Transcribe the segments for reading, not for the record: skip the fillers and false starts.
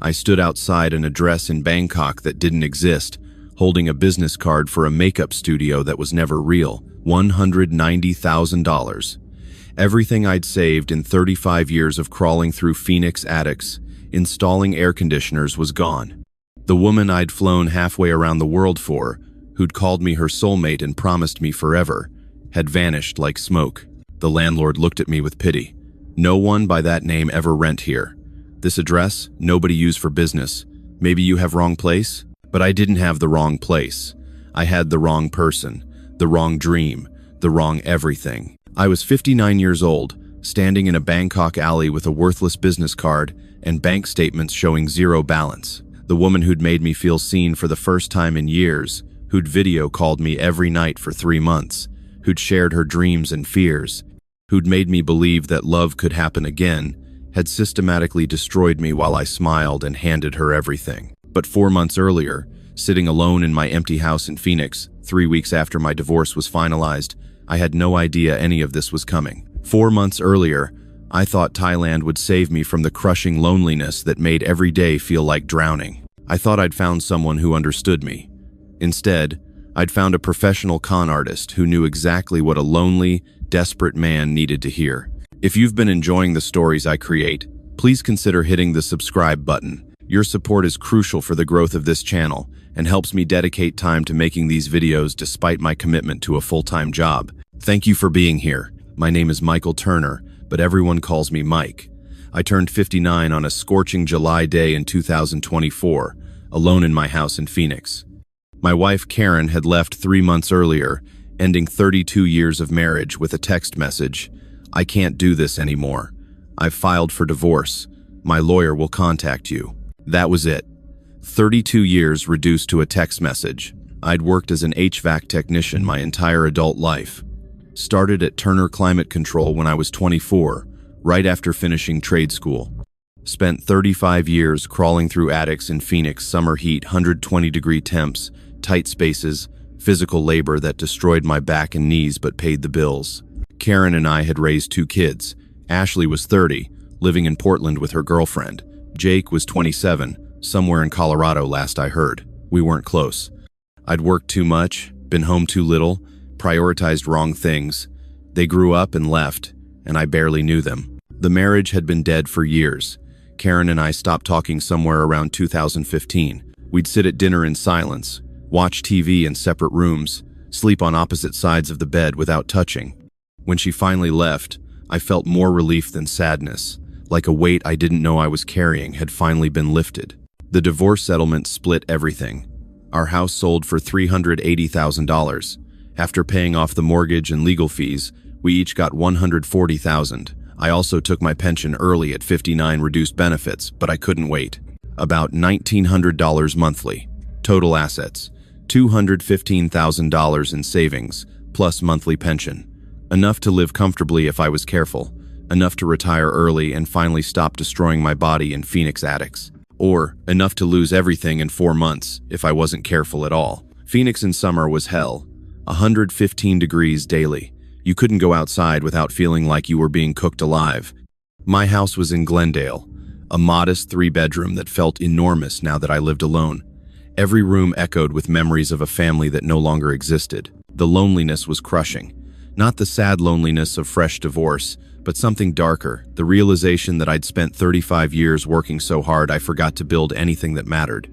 I stood outside an address in Bangkok that didn't exist, holding a business card for a makeup studio that was never real. $190,000. Everything I'd saved in 35 years of crawling through Phoenix attics, installing air conditioners, was gone. The woman I'd flown halfway around the world for, who'd called me her soulmate and promised me forever, had vanished like smoke. The landlord looked at me with pity. No one by that name ever rent here. This address, nobody use for business. Maybe you have wrong place? But I didn't have the wrong place. I had the wrong person, the wrong dream, the wrong everything. I was 59 years old, standing in a Bangkok alley with a worthless business card and bank statements showing zero balance. The woman who'd made me feel seen for the first time in years, who'd video called me every night for 3 months, who'd shared her dreams and fears, who'd made me believe that love could happen again, had systematically destroyed me while I smiled and handed her everything. But 4 months earlier, sitting alone in my empty house in Phoenix, 3 weeks after my divorce was finalized, I had no idea any of this was coming. 4 months earlier, I thought Thailand would save me from the crushing loneliness that made every day feel like drowning. I thought I'd found someone who understood me. Instead, I'd found a professional con artist who knew exactly what a lonely, desperate man needed to hear. If you've been enjoying the stories I create, please consider hitting the subscribe button. Your support is crucial for the growth of this channel and helps me dedicate time to making these videos despite my commitment to a full-time job. Thank you for being here. My name is Michael Turner, but everyone calls me Mike. I turned 59 on a scorching July day in 2024, alone in my house in Phoenix. My wife Karen had left 3 months earlier, ending 32 years of marriage with a text message. "I can't do this anymore. I've filed for divorce. My lawyer will contact you." That was it. 32 years reduced to a text message. I'd worked as an HVAC technician my entire adult life. Started at Turner Climate Control when I was 24, right after finishing trade school. Spent 35 years crawling through attics in Phoenix summer heat, 120-degree temps, tight spaces, physical labor that destroyed my back and knees but paid the bills. Karen and I had raised 2 kids. Ashley was 30, living in Portland with her girlfriend. Jake was 27, somewhere in Colorado last I heard. We weren't close. I'd worked too much, been home too little, prioritized wrong things. They grew up and left, and I barely knew them. The marriage had been dead for years. Karen and I stopped talking somewhere around 2015. We'd sit at dinner in silence, watch TV in separate rooms, sleep on opposite sides of the bed without touching. When she finally left, I felt more relief than sadness, like a weight I didn't know I was carrying had finally been lifted. The divorce settlement split everything. Our house sold for $380,000. After paying off the mortgage and legal fees, we each got $140,000. I also took my pension early at 59, reduced benefits, but I couldn't wait. About $1,900 monthly. Total assets, $215,000 in savings, plus monthly pension. Enough to live comfortably if I was careful. Enough to retire early and finally stop destroying my body in Phoenix attics. Or enough to lose everything in 4 months if I wasn't careful at all. Phoenix in summer was hell. 115 degrees daily. You couldn't go outside without feeling like you were being cooked alive. My house was in Glendale, a modest 3-bedroom that felt enormous now that I lived alone. Every room echoed with memories of a family that no longer existed. The loneliness was crushing. Not the sad loneliness of fresh divorce, but something darker, the realization that I'd spent 35 years working so hard I forgot to build anything that mattered.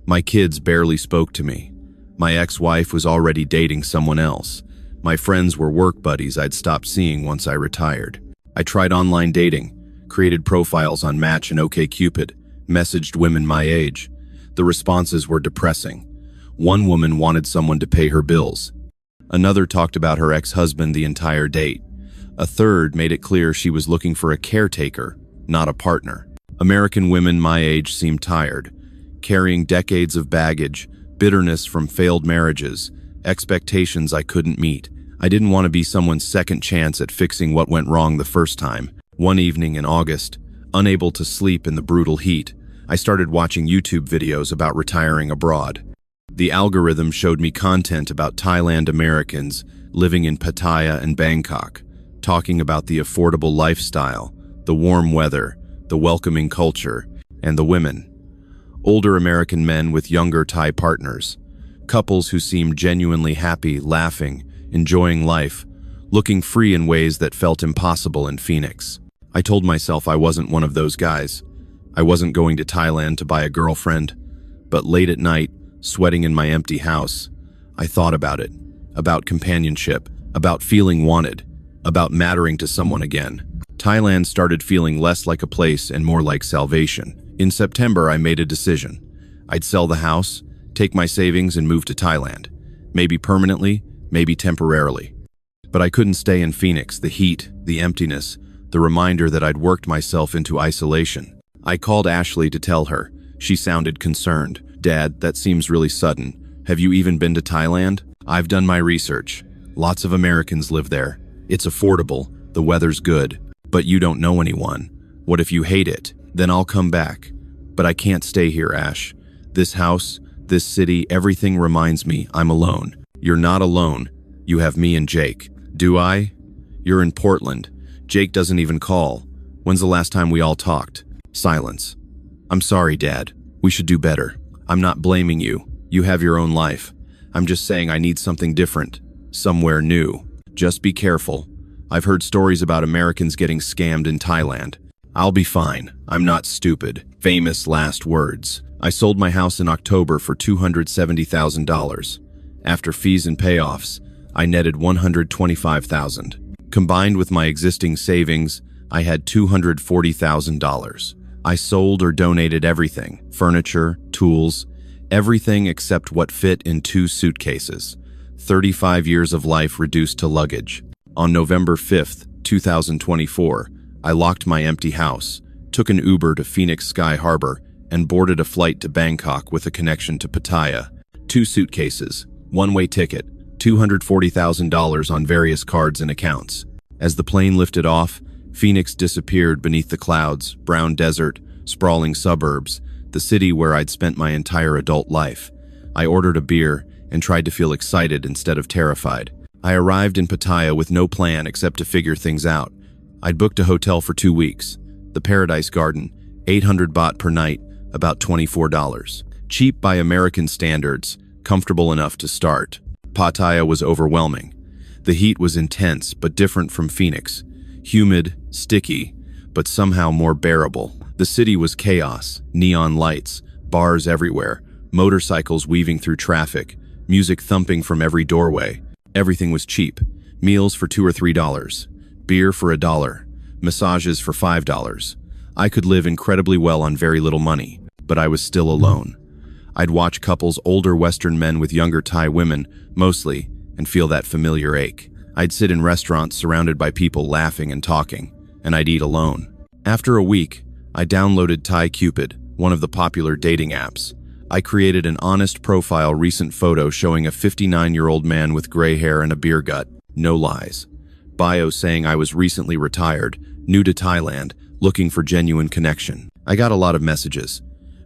My kids barely spoke to me. My ex-wife was already dating someone else. My friends were work buddies I'd stopped seeing once I retired. I tried online dating, created profiles on Match and OkCupid, messaged women my age. The responses were depressing. One woman wanted someone to pay her bills. Another talked about her ex-husband the entire date. A third made it clear she was looking for a caretaker, not a partner. American women my age seemed tired, carrying decades of baggage, bitterness from failed marriages, expectations I couldn't meet. I didn't want to be someone's second chance at fixing what went wrong the first time. One evening in August, unable to sleep in the brutal heat, I started watching YouTube videos about retiring abroad. The algorithm showed me content about Thailand Americans living in Pattaya and Bangkok, talking about the affordable lifestyle, the warm weather, the welcoming culture, and the women. Older American men with younger Thai partners. Couples who seemed genuinely happy, laughing, enjoying life, looking free in ways that felt impossible in Phoenix. I told myself I wasn't one of those guys. I wasn't going to Thailand to buy a girlfriend. But late at night, sweating in my empty house, I thought about it, about companionship, about feeling wanted, about mattering to someone again. Thailand started feeling less like a place and more like salvation. In September, I made a decision. I'd sell the house, take my savings, and move to Thailand. Maybe permanently, maybe temporarily. But I couldn't stay in Phoenix, the heat, the emptiness, the reminder that I'd worked myself into isolation. I called Ashley to tell her. She sounded concerned. "Dad, that seems really sudden. Have you even been to Thailand?" "I've done my research. Lots of Americans live there. It's affordable, the weather's good. But you don't know anyone. What if you hate it? Then I'll come back. But I can't stay here, Ash. This house, this city, everything reminds me I'm alone." "You're not alone. You have me and Jake." "Do I?" "You're in Portland. Jake doesn't even call. When's the last time we all talked?" Silence. "I'm sorry, Dad. We should do better. I'm not blaming you. You have your own life. I'm just saying I need something different. Somewhere new. Just be careful. I've heard stories about Americans getting scammed in Thailand." "I'll be fine. I'm not stupid." Famous last words. I sold my house in October for $270,000. After fees and payoffs, I netted $125,000. Combined with my existing savings, I had $240,000. I sold or donated everything, furniture, tools, everything except what fit in 2 suitcases. 35 years of life reduced to luggage. On November 5th, 2024, I locked my empty house, took an Uber to Phoenix Sky Harbor, and boarded a flight to Bangkok with a connection to Pattaya. 2 suitcases, one-way ticket, $240,000 on various cards and accounts. As the plane lifted off, Phoenix disappeared beneath the clouds, brown desert, sprawling suburbs, the city where I'd spent my entire adult life. I ordered a beer and tried to feel excited instead of terrified. I arrived in Pattaya with no plan except to figure things out. I'd booked a hotel for 2 weeks. The Paradise Garden, 800 baht per night, about $24. Cheap by American standards, comfortable enough to start. Pattaya was overwhelming. The heat was intense but different from Phoenix. Humid, sticky, but somehow more bearable. The city was chaos, neon lights, bars everywhere, motorcycles weaving through traffic, music thumping from every doorway. Everything was cheap. Meals for $2 or $3, beer for $1, massages for $5. I could live incredibly well on very little money, but I was still alone. I'd watch couples, older Western men with younger Thai women, mostly, and feel that familiar ache. I'd sit in restaurants surrounded by people laughing and talking, and I'd eat alone. After a week, I downloaded ThaiCupid, one of the popular dating apps. I created an honest profile recent photo showing a 59-year-old man with gray hair and a beer gut. No lies. Bio saying I was recently retired, new to Thailand, looking for genuine connection. I got a lot of messages.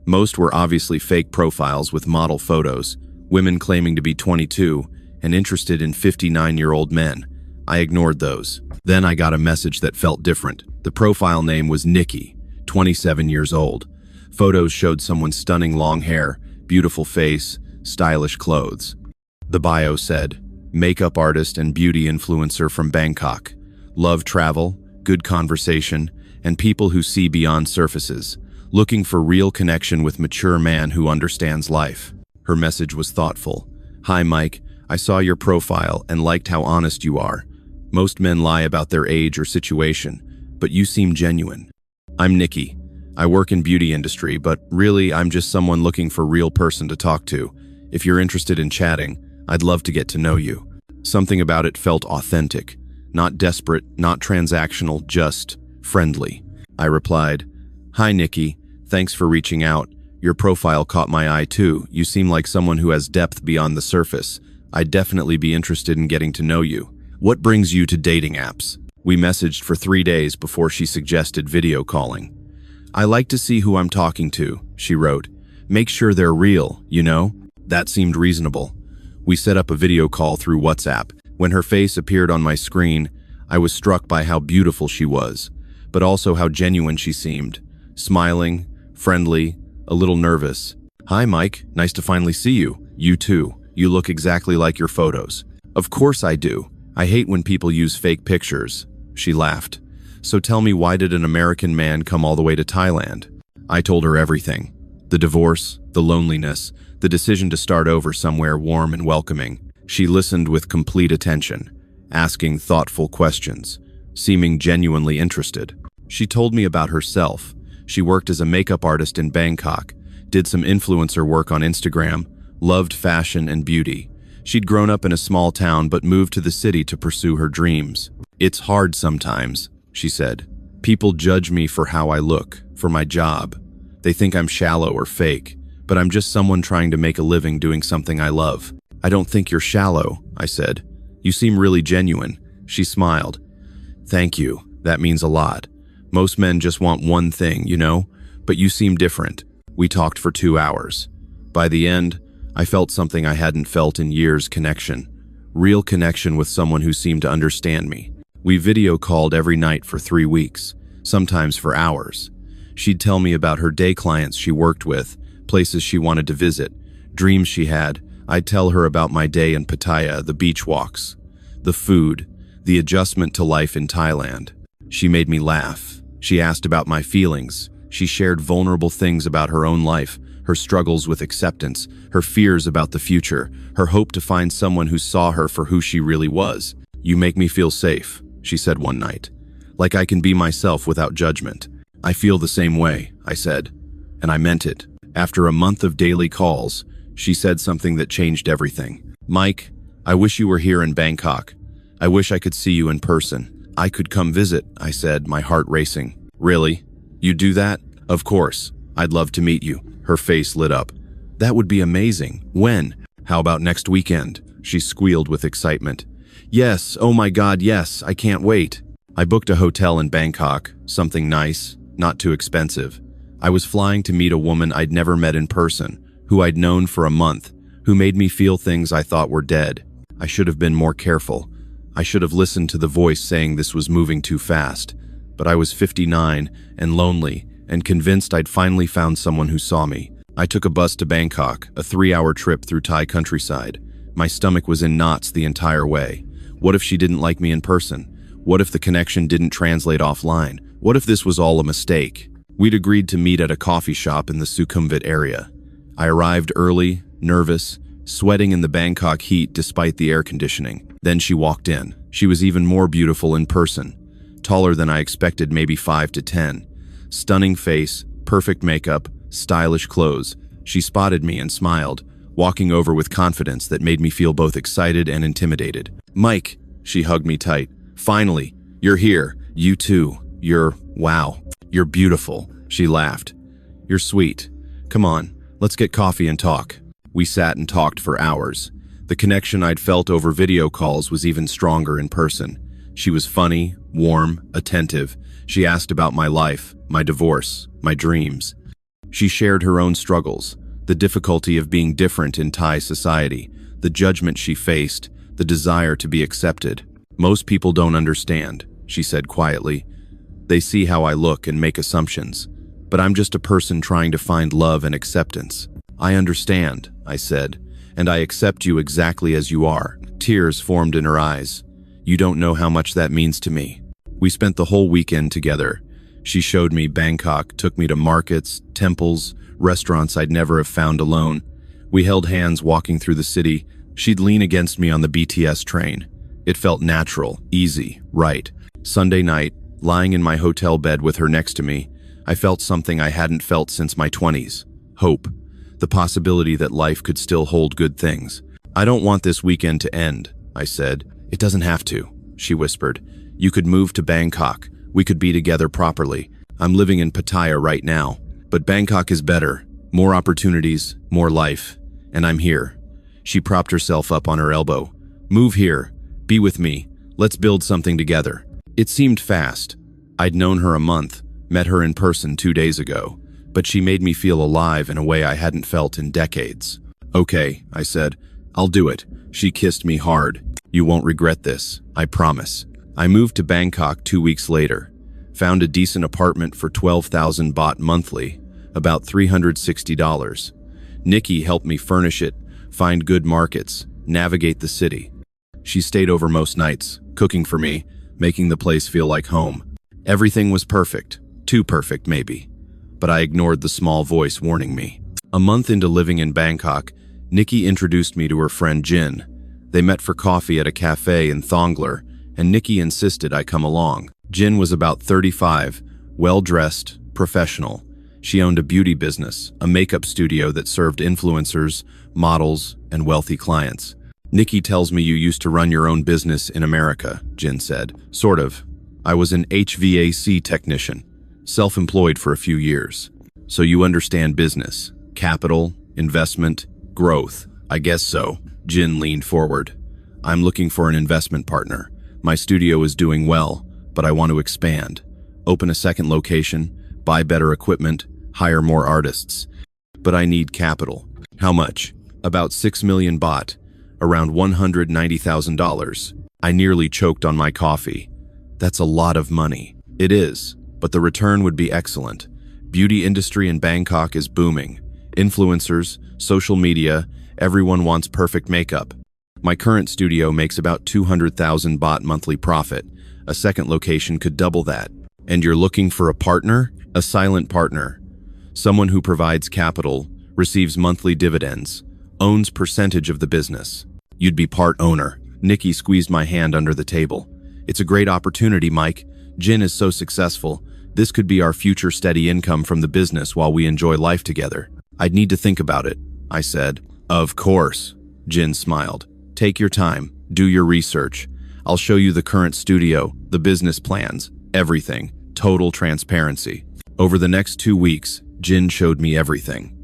Most were obviously fake profiles with model photos, women claiming to be 22 and interested in 59-year-old men. I ignored those. Then I got a message that felt different. The profile name was Nikki, 27 years old. Photos showed someone's stunning long hair, beautiful face, stylish clothes. The bio said, makeup artist and beauty influencer from Bangkok. Love travel, good conversation, and people who see beyond surfaces. Looking for real connection with mature man who understands life. Her message was thoughtful. Hi Mike, I saw your profile and liked how honest you are. Most men lie about their age or situation, but you seem genuine. I'm Nikki. I work in beauty industry, but really I'm just someone looking for a real person to talk to. If you're interested in chatting, I'd love to get to know you. Something about it felt authentic, not desperate, not transactional, just friendly. I replied, Hi Nikki, thanks for reaching out. Your profile caught my eye too. You seem like someone who has depth beyond the surface. I'd definitely be interested in getting to know you. What brings you to dating apps? We messaged for 3 days before she suggested video calling. I like to see who I'm talking to, she wrote. Make sure they're real, you know? That seemed reasonable. We set up a video call through WhatsApp. When her face appeared on my screen, I was struck by how beautiful she was, but also how genuine she seemed. Smiling, friendly, a little nervous. "Hi, Mike. Nice to finally see you." "You too. You look exactly like your photos." "Of course I do. I hate when people use fake pictures." She laughed. "So tell me, why did an American man come all the way to Thailand?" I told her everything. The divorce, the loneliness, the decision to start over somewhere warm and welcoming. She listened with complete attention, asking thoughtful questions, seeming genuinely interested. She told me about herself. She worked as a makeup artist in Bangkok, did some influencer work on Instagram, loved fashion and beauty. She'd grown up in a small town but moved to the city to pursue her dreams. "It's hard sometimes," she said. "People judge me for how I look, for my job. They think I'm shallow or fake, but I'm just someone trying to make a living doing something I love." "I don't think you're shallow," I said. "You seem really genuine." She smiled. "Thank you. That means a lot. Most men just want one thing, you know? But you seem different." We talked for 2 hours. By the end, I felt something I hadn't felt in years: connection. Real connection with someone who seemed to understand me. We video called every night for 3 weeks, sometimes for hours. She'd tell me about her day clients she worked with, places she wanted to visit, dreams she had. I'd tell her about my day in Pattaya, the beach walks, the food, the adjustment to life in Thailand. She made me laugh. She asked about my feelings. She shared vulnerable things about her own life, her struggles with acceptance, her fears about the future, her hope to find someone who saw her for who she really was. "You make me feel safe," she said one night. "Like I can be myself without judgment." "I feel the same way," I said, and I meant it. After a month of daily calls, she said something that changed everything. "Mike, I wish you were here in Bangkok. I wish I could see you in person." "I could come visit," I said, my heart racing. "Really? You'd do that?" "Of course. I'd love to meet you." Her face lit up. "That would be amazing. When?" "How about next weekend?" She squealed with excitement. "Yes, oh my God, yes, I can't wait." I booked a hotel in Bangkok, something nice, not too expensive. I was flying to meet a woman I'd never met in person, who I'd known for a month, who made me feel things I thought were dead. I should have been more careful. I should have listened to the voice saying this was moving too fast. But I was 59 and lonely and convinced I'd finally found someone who saw me. I took a bus to Bangkok, a 3-hour trip through Thai countryside. My stomach was in knots the entire way. What if she didn't like me in person? What if the connection didn't translate offline? What if this was all a mistake? We'd agreed to meet at a coffee shop in the Sukhumvit area. I arrived early, nervous, sweating in the Bangkok heat despite the air conditioning. Then she walked in. She was even more beautiful in person. Taller than I expected, maybe 5 to 10. Stunning face, perfect makeup, stylish clothes. She spotted me and smiled, walking over with confidence that made me feel both excited and intimidated. "Mike," she hugged me tight. "Finally, you're here. You too. Wow. You're beautiful." She laughed. "You're sweet. Come on, let's get coffee and talk." We sat and talked for hours. The connection I'd felt over video calls was even stronger in person. She was funny, warm, attentive. She asked about my life, my divorce, my dreams. She shared her own struggles, the difficulty of being different in Thai society, the judgment she faced, the desire to be accepted. "Most people don't understand," she said quietly. "They see how I look and make assumptions. But I'm just a person trying to find love and acceptance." "I understand," I said, "and I accept you exactly as you are." Tears formed in her eyes. "You don't know how much that means to me." We spent the whole weekend together. She showed me Bangkok, took me to markets, temples, restaurants I'd never have found alone. We held hands walking through the city. She'd lean against me on the BTS train. It felt natural, easy, right. Sunday night, lying in my hotel bed with her next to me, I felt something I hadn't felt since my 20s. Hope. The possibility that life could still hold good things. "I don't want this weekend to end," I said. "It doesn't have to," she whispered. "You could move to Bangkok. We could be together properly. I'm living in Pattaya right now. But Bangkok is better. More opportunities, more life. And I'm here." She propped herself up on her elbow. "Move here. Be with me. Let's build something together." It seemed fast. I'd known her a month, met her in person 2 days ago. But she made me feel alive in a way I hadn't felt in decades. "Okay," I said. "I'll do it." She kissed me hard. "You won't regret this, I promise." I moved to Bangkok 2 weeks later. Found a decent apartment for 12,000 baht monthly. about $360. Nikki helped me furnish it, find good markets, navigate the city. She stayed over most nights, cooking for me, making the place feel like home. Everything was perfect, too perfect maybe, but I ignored the small voice warning me. A month into living in Bangkok, Nikki introduced me to her friend Jin. They met for coffee at a cafe in Thongler, and Nikki insisted I come along. Jin was about 35, well-dressed, professional. She owned a beauty business, a makeup studio that served influencers, models, and wealthy clients. Nikki tells me you used to run your own business in America, Jin said. Sort of. I was an HVAC technician, self-employed for a few years. So you understand business, capital, investment, growth. I guess so. Jin leaned forward. I'm looking for an investment partner. My studio is doing well, but I want to expand. Open a second location, buy better equipment, hire more artists. But I need capital. How much? About 6 million baht, around $190,000. I nearly choked on my coffee. That's a lot of money. It is, but the return would be excellent. Beauty industry in Bangkok is booming. Influencers, social media, everyone wants perfect makeup. My current studio makes about 200,000 baht monthly profit. A second location could double that. And you're looking for a partner? A silent partner. Someone who provides capital, receives monthly dividends, owns percentage of the business. You'd be part owner. Nikki squeezed my hand under the table. It's a great opportunity, Mike. Jin is so successful. This could be our future steady income from the business while we enjoy life together. I'd need to think about it, I said. Of course, Jin smiled. Take your time, do your research. I'll show you the current studio, the business plans, everything, total transparency. Over the next 2 weeks, Jin showed me everything.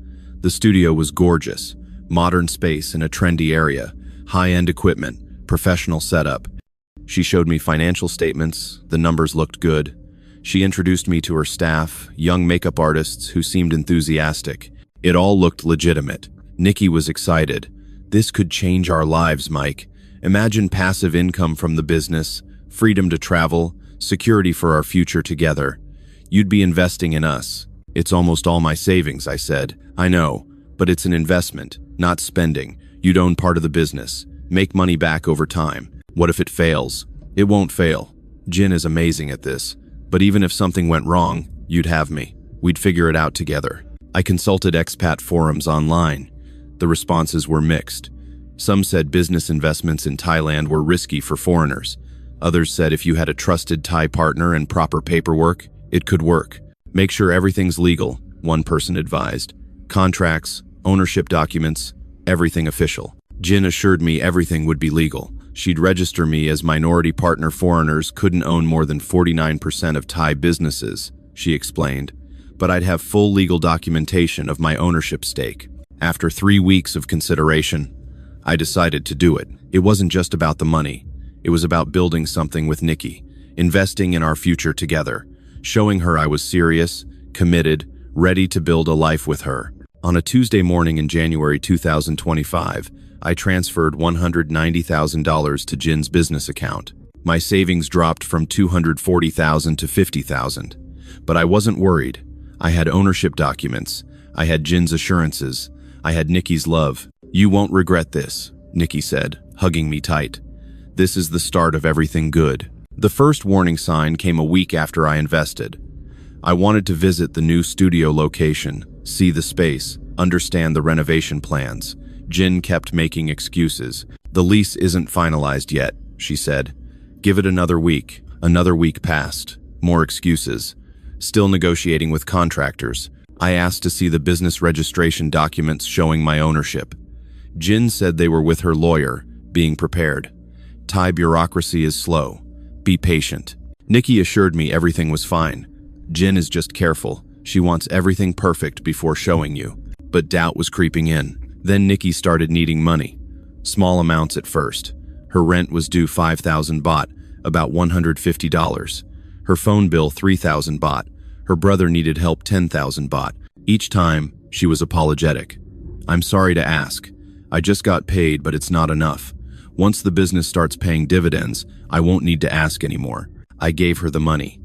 The studio was gorgeous, modern space in a trendy area, high-end equipment, professional setup. She showed me financial statements, the numbers looked good. She introduced me to her staff, young makeup artists who seemed enthusiastic. It all looked legitimate. Nikki was excited. This could change our lives, Mike. Imagine passive income from the business, freedom to travel, security for our future together. You'd be investing in us. It's almost all my savings, I said. I know, but it's an investment, not spending. You'd own part of the business. Make money back over time. What if it fails? It won't fail. Jin is amazing at this. But even if something went wrong, you'd have me. We'd figure it out together. I consulted expat forums online. The responses were mixed. Some said business investments in Thailand were risky for foreigners. Others said if you had a trusted Thai partner and proper paperwork, it could work. Make sure everything's legal, one person advised. Contracts, ownership documents, everything official. Jin assured me everything would be legal. She'd register me as minority partner. Foreigners couldn't own more than 49% of Thai businesses, she explained. But I'd have full legal documentation of my ownership stake. After 3 weeks of consideration, I decided to do it. It wasn't just about the money. It was about building something with Nikki, investing in our future together, showing her I was serious, committed, ready to build a life with her. On a Tuesday morning in January 2025, I transferred $190,000 to Jin's business account. My savings dropped from $240,000 to $50,000. But I wasn't worried. I had ownership documents. I had Jin's assurances. I had Nikki's love. You won't regret this, Nikki said, hugging me tight. This is the start of everything good. The first warning sign came a week after I invested. I wanted to visit the new studio location, see the space, understand the renovation plans. Jin kept making excuses. The lease isn't finalized yet, she said. Give it another week. Another week passed. More excuses. Still negotiating with contractors. I asked to see the business registration documents showing my ownership. Jin said they were with her lawyer, being prepared. Thai bureaucracy is slow. Be patient. Nikki assured me everything was fine. Jin is just careful. She wants everything perfect before showing you. But doubt was creeping in. Then Nikki started needing money. Small amounts at first. Her rent was due 5,000 baht, about $150. Her phone bill 3,000 baht. Her brother needed help 10,000 baht. Each time, she was apologetic. I'm sorry to ask. I just got paid, but it's not enough. Once the business starts paying dividends, I won't need to ask anymore. I gave her the money.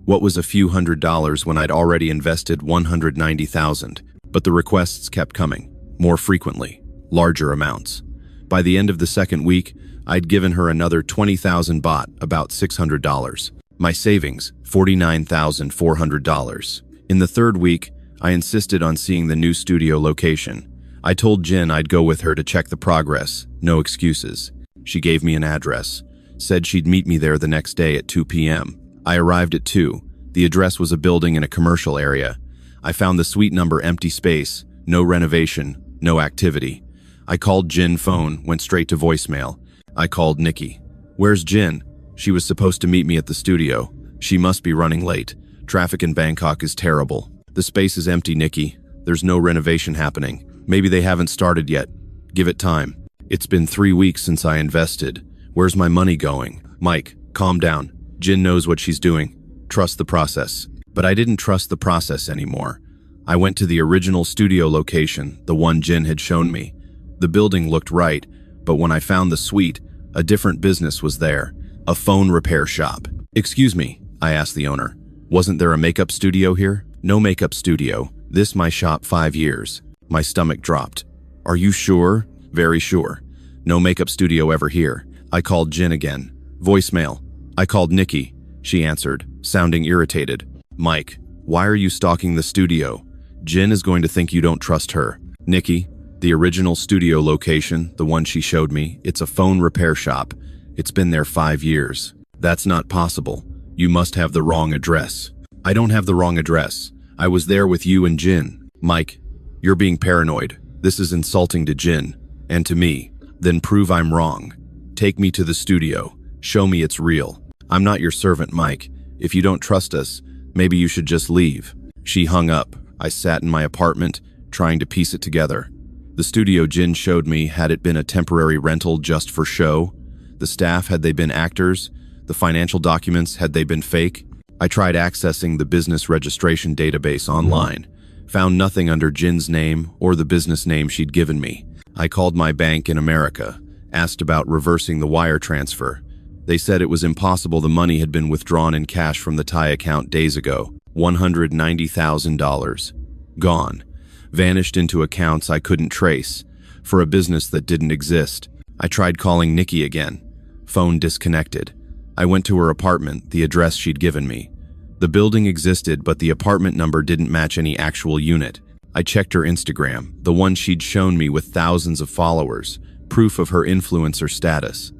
What was a few $100s when I'd already invested $190,000? But the requests kept coming, more frequently, larger amounts. By the end of the second week, I'd given her another 20,000 baht, about $600. My savings, $49,400. In the third week, I insisted on seeing the new studio location. I told Jin I'd go with her to check the progress, no excuses. She gave me an address, said she'd meet me there the next day at 2 p.m. I arrived at 2. The address was a building in a commercial area. I found the suite number empty space, no renovation, no activity. I called Jin phone, went straight to voicemail. I called Nikki. Where's Jin? She was supposed to meet me at the studio. She must be running late. Traffic in Bangkok is terrible. The space is empty, Nikki. There's no renovation happening. Maybe they haven't started yet. Give it time. It's been 3 weeks since I invested. Where's my money going? Mike, calm down. Jin knows what she's doing. Trust the process. But I didn't trust the process anymore. I went to the original studio location, the one Jin had shown me. The building looked right, but when I found the suite, a different business was there. A phone repair shop. Excuse me, I asked the owner. Wasn't there a makeup studio here? No makeup studio. This my shop 5 years. My stomach dropped. Are you sure? Very sure. No makeup studio ever here. I called Jin again. Voicemail. I called Nikki. She answered, sounding irritated. Mike, why are you stalking the studio? Jin is going to think you don't trust her. Nikki, the original studio location, the one she showed me, it's a phone repair shop. It's been there 5 years. That's not possible. You must have the wrong address. I don't have the wrong address. I was there with you and Jin. Mike, you're being paranoid. This is insulting to Jin, and to me. Then prove I'm wrong. Take me to the studio. Show me it's real. I'm not your servant, Mike. If you don't trust us, maybe you should just leave. She hung up. I sat in my apartment, trying to piece it together. The studio Jin showed me, had it been a temporary rental just for show? The staff, had they been actors? The financial documents, had they been fake? I tried accessing the business registration database online. Found nothing under Jin's name or the business name she'd given me. I called my bank in America, asked about reversing the wire transfer. They said it was impossible. The money had been withdrawn in cash from the Thai account days ago. $190,000. Gone. Vanished into accounts I couldn't trace. For a business that didn't exist. I tried calling Nikki again. Phone disconnected. I went to her apartment, the address she'd given me. The building existed, but the apartment number didn't match any actual unit. I checked her Instagram, the one she'd shown me with thousands of followers, proof of her influencer status.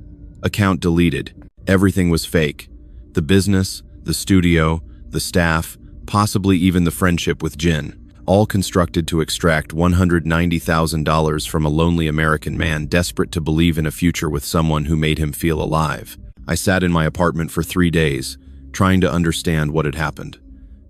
Account deleted. Everything was fake. The business, the studio, the staff, possibly even the friendship with Jin, all constructed to extract $190,000 from a lonely American man desperate to believe in a future with someone who made him feel alive. I sat in my apartment for 3 days, trying to understand what had happened,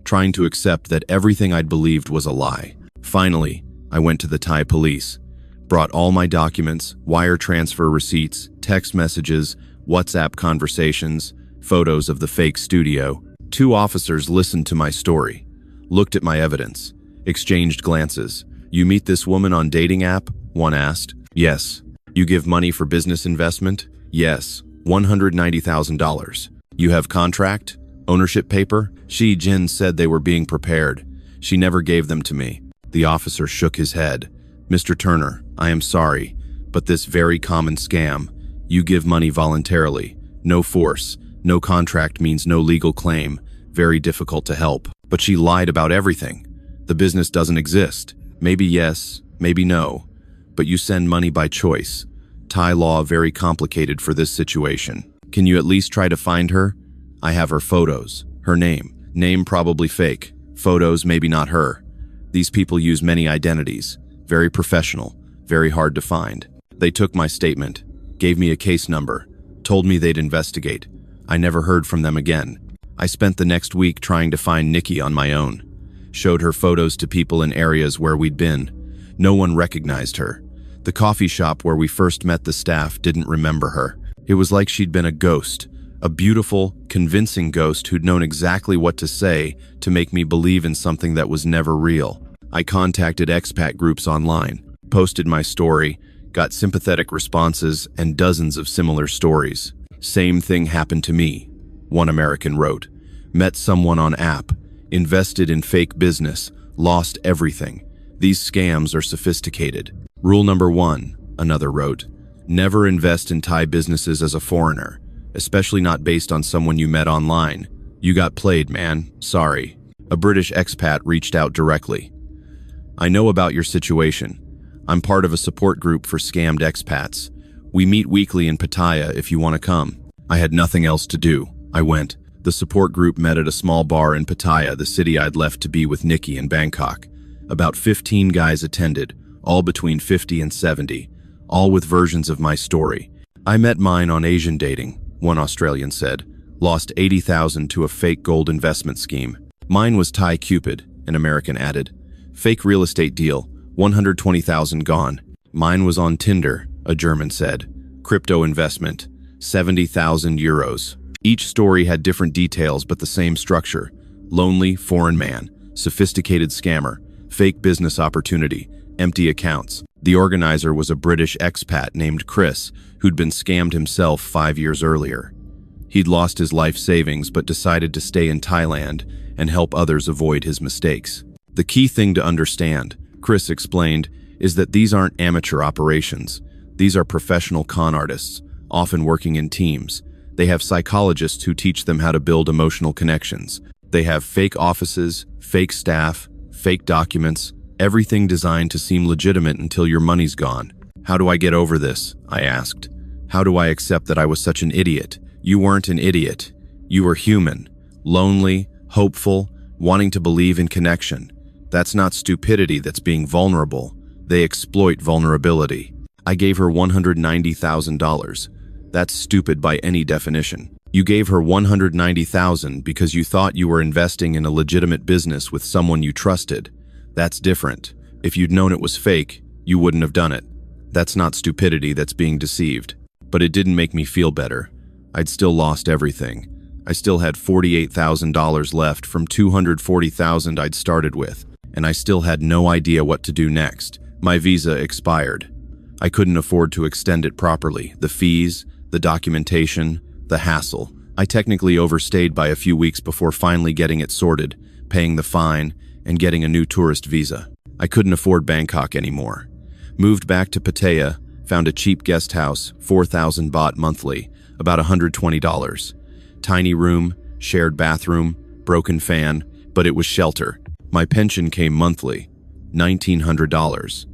trying to accept that everything I'd believed was a lie. Finally, I went to the Thai police, brought all my documents, wire transfer receipts, text messages, WhatsApp conversations, photos of the fake studio. 2 officers listened to my story, looked at my evidence, exchanged glances. You meet this woman on dating app? One asked. Yes. You give money for business investment? Yes. $190,000. You have contract? Ownership paper? Jin said they were being prepared. She never gave them to me. The officer shook his head. Mr. Turner, I am sorry, but this very common scam. You give money voluntarily. No force. No contract means no legal claim. Very difficult to help. But she lied about everything. The business doesn't exist. Maybe yes, maybe no. But you send money by choice. Thai law very complicated for this situation. Can you at least try to find her? I have her photos. Her name. Name probably fake. Photos maybe not her. These people use many identities. Very professional. Very hard to find. They took my statement. Gave me a case number. Told me they'd investigate. I never heard from them again. I spent the next week trying to find Nikki on my own. Showed her photos to people in areas where we'd been. No one recognized her. The coffee shop where we first met the staff didn't remember her. It was like she'd been a ghost, a beautiful, convincing ghost who'd known exactly what to say to make me believe in something that was never real. I contacted expat groups online, posted my story, got sympathetic responses and dozens of similar stories. Same thing happened to me, one American wrote. Met someone on app, invested in fake business, lost everything. These scams are sophisticated. Rule number 1, another wrote, never invest in Thai businesses as a foreigner, especially not based on someone you met online. You got played, man. Sorry. A British expat reached out directly. I know about your situation. I'm part of a support group for scammed expats. We meet weekly in Pattaya if you want to come. I had nothing else to do. I went. The support group met at a small bar in Pattaya, the city I'd left to be with Nikki in Bangkok. About 15 guys attended, all between 50 and 70, all with versions of my story. I met mine on Asian dating, one Australian said. Lost 80,000 to a fake gold investment scheme. Mine was Thai Cupid, an American added. Fake real estate deal, 120,000 gone. Mine was on Tinder, a German said. Crypto investment, 70,000 euros. Each story had different details but the same structure. Lonely, foreign man, sophisticated scammer, fake business opportunity, empty accounts. The organizer was a British expat named Chris, who'd been scammed himself 5 years earlier. He'd lost his life savings but decided to stay in Thailand and help others avoid his mistakes. The key thing to understand, Chris explained, is that these aren't amateur operations. These are professional con artists, often working in teams. They have psychologists who teach them how to build emotional connections. They have fake offices, fake staff, fake documents, everything designed to seem legitimate until your money's gone. How do I get over this? I asked. How do I accept that I was such an idiot? You weren't an idiot. You were human, lonely, hopeful, wanting to believe in connection. That's not stupidity, that's being vulnerable. They exploit vulnerability. I gave her $190,000. That's stupid by any definition. You gave her $190,000 because you thought you were investing in a legitimate business with someone you trusted. That's different. If you'd known it was fake, you wouldn't have done it. That's not stupidity, that's being deceived. But it didn't make me feel better. I'd still lost everything. I still had $48,000 left from $240,000 I'd started with, and I still had no idea what to do next. My visa expired. I couldn't afford to extend it properly. The fees, the documentation, the hassle. I technically overstayed by a few weeks before finally getting it sorted, paying the fine, and getting a new tourist visa. I couldn't afford Bangkok anymore. Moved back to Pattaya, found a cheap guest house, 4,000 baht monthly, about $120. Tiny room, shared bathroom, broken fan, but it was shelter. My pension came monthly, $1,900.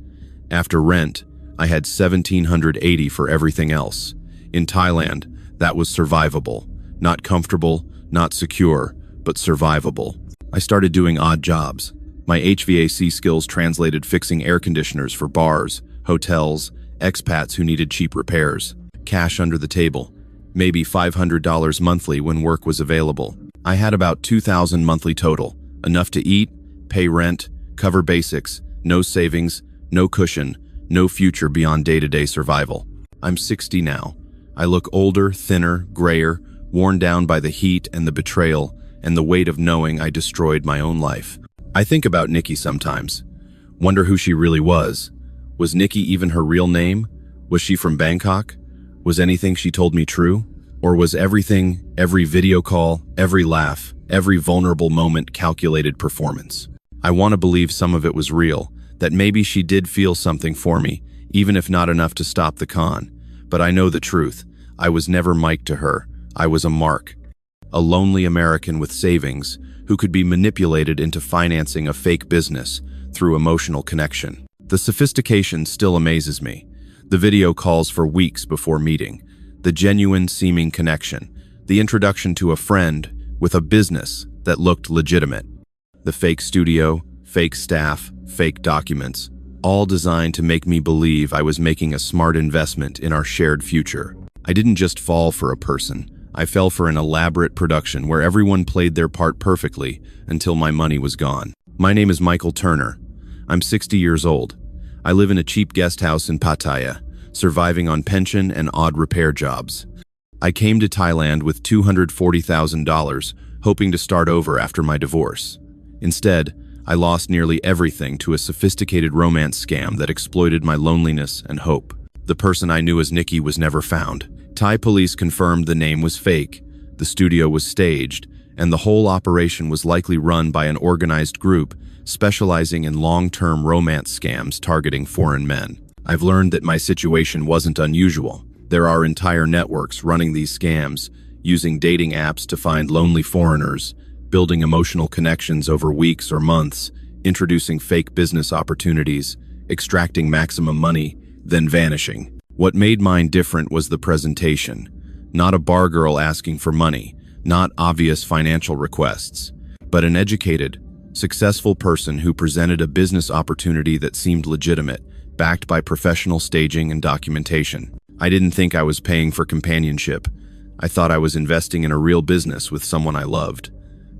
After rent, I had $1,780 for everything else. In Thailand, that was survivable. Not comfortable, not secure, but survivable. I started doing odd jobs. My HVAC skills translated fixing air conditioners for bars, hotels, expats who needed cheap repairs. Cash under the table. Maybe $500 monthly when work was available. I had about $2,000 monthly total. Enough to eat, pay rent, cover basics, no savings, no cushion, no future beyond day-to-day survival. I'm 60 now. I look older, thinner, grayer, worn down by the heat and the betrayal and the weight of knowing I destroyed my own life. I think about Nikki sometimes. Wonder who she really was. Was Nikki even her real name? Was she from Bangkok? Was anything she told me true? Or was everything, every video call, every laugh, every vulnerable moment calculated performance? I want to believe some of it was real, that maybe she did feel something for me, even if not enough to stop the con. But I know the truth. I was never Mike to her. I was a Mark. A lonely American with savings who could be manipulated into financing a fake business through emotional connection. The sophistication still amazes me. The video calls for weeks before meeting. The genuine seeming connection. The introduction to a friend with a business that looked legitimate. The fake studio, fake staff, fake documents, all designed to make me believe I was making a smart investment in our shared future. I didn't just fall for a person. I fell for an elaborate production where everyone played their part perfectly until my money was gone. My name is Michael Turner. I'm 60 years old. I live in a cheap guest house in Pattaya, surviving on pension and odd repair jobs. I came to Thailand with $240,000, hoping to start over after my divorce. Instead, I lost nearly everything to a sophisticated romance scam that exploited my loneliness and hope. The person I knew as Nikki was never found. Thai police confirmed the name was fake, the studio was staged, and the whole operation was likely run by an organized group specializing in long-term romance scams targeting foreign men. I've learned that my situation wasn't unusual. There are entire networks running these scams, using dating apps to find lonely foreigners, building emotional connections over weeks or months, introducing fake business opportunities, extracting maximum money, then vanishing. What made mine different was the presentation. Not a bar girl asking for money, not obvious financial requests, but an educated, successful person who presented a business opportunity that seemed legitimate, backed by professional staging and documentation. I didn't think I was paying for companionship. I thought I was investing in a real business with someone I loved.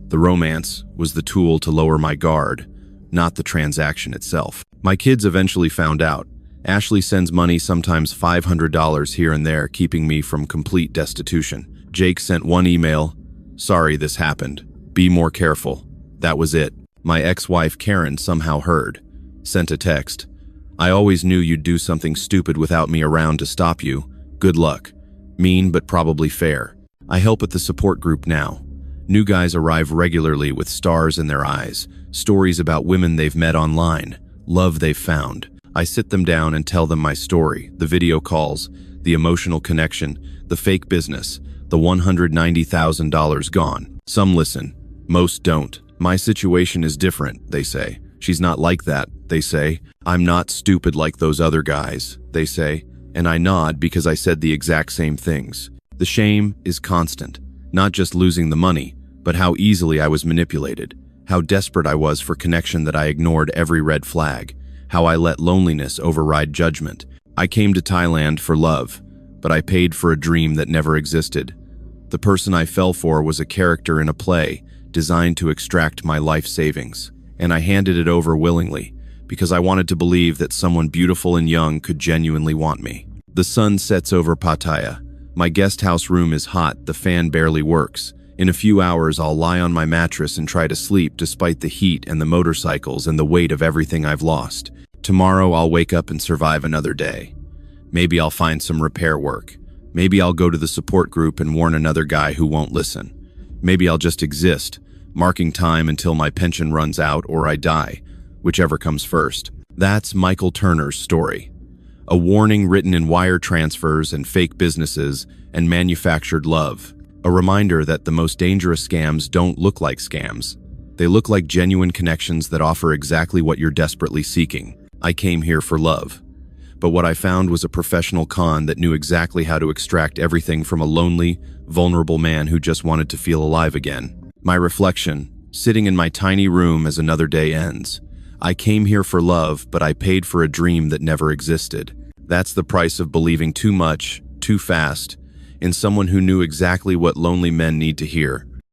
The romance was the tool to lower my guard, not the transaction itself. My kids eventually found out. Ashley sends money, sometimes $500 here and there, keeping me from complete destitution. Jake sent one email, "Sorry this happened. Be more careful." That was it. My ex-wife Karen somehow heard. Sent a text. "I always knew you'd do something stupid without me around to stop you. Good luck." Mean but probably fair. I help at the support group now. New guys arrive regularly with stars in their eyes, stories about women they've met online, love they've found. I sit them down and tell them my story, the video calls, the emotional connection, the fake business, the $190,000 gone. Some listen, most don't. "My situation is different," they say. "She's not like that," they say. "I'm not stupid like those other guys," they say. And I nod because I said the exact same things. The shame is constant, not just losing the money, but how easily I was manipulated, how desperate I was for connection that I ignored every red flag, how I let loneliness override judgment. I came to Thailand for love, but I paid for a dream that never existed. The person I fell for was a character in a play designed to extract my life savings, and I handed it over willingly because I wanted to believe that someone beautiful and young could genuinely want me. The sun sets over Pattaya. My guest house room is hot, the fan barely works. In a few hours, I'll lie on my mattress and try to sleep despite the heat and the motorcycles and the weight of everything I've lost. Tomorrow, I'll wake up and survive another day. Maybe I'll find some repair work. Maybe I'll go to the support group and warn another guy who won't listen. Maybe I'll just exist, marking time until my pension runs out or I die, whichever comes first. That's Michael Turner's story. A warning written in wire transfers and fake businesses and manufactured love. A reminder that the most dangerous scams don't look like scams. They look like genuine connections that offer exactly what you're desperately seeking. I came here for love. But what I found was a professional con that knew exactly how to extract everything from a lonely, vulnerable man who just wanted to feel alive again. My reflection, sitting in my tiny room as another day ends. I came here for love, but I paid for a dream that never existed. That's the price of believing too much, too fast, in someone who knew exactly what lonely men need to hear.